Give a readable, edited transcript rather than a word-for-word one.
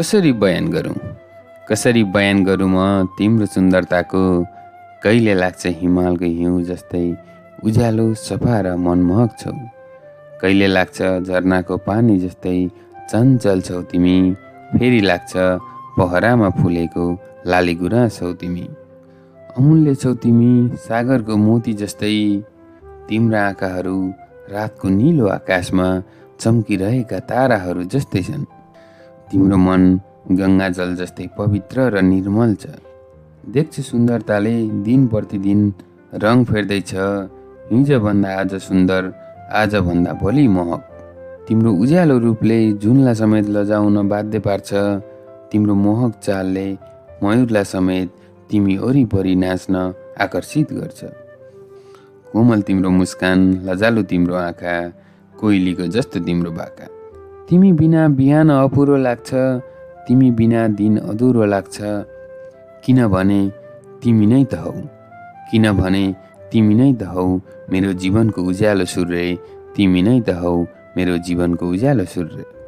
कसरी बयान गरौँ म तिम्रो सुन्दरताको। कहिले लाग्छ हिमालको हिउँ जस्तै उज्यालो सफा र मनमोहक छौ। कहिले लाग्छ झरनाको पानी जस्तै चञ्चल छौ तिमी। फेरि लाग्छ पहरामा फुलेको लाली गुराँस छौ तिमी। अमूल्य छौ तिमी सागरको मोती जस्तै। तिम्रा आँखाहरू रातको निलो आकाशमा चम्किरहेका ताराहरू जस्तै छन्। तिम्रो मन गङ्गाजल जस्तै पवित्र र निर्मल छ। देख्छ सुन्दरताले दिन प्रतिदिन रङ फेर्दैछ। हिजोभन्दा आज सुन्दर, आजभन्दा भोलि मोहक। तिम्रो उज्यालो रूपले जुनलाई समेत लजाउन बाध्य पार्छ। तिम्रो मोहक चालले मयूरलाई समेत तिमी वरिपरि नाच्न आकर्षित गर्छ। कोमल तिम्रो मुस्कान, लजालु तिम्रो आँखा, कोइलीको जस्तो तिम्रो बाका। तिमी बिना बिहान अपुरो लाग्छ, तिमी बिना दिन अधुरो लाग्छ। किनभने तिमी नै त हौ मेरो जीवनको उज्यालो सूर्य। तिमी नै त हौ मेरो जीवनको उज्यालो सूर्य।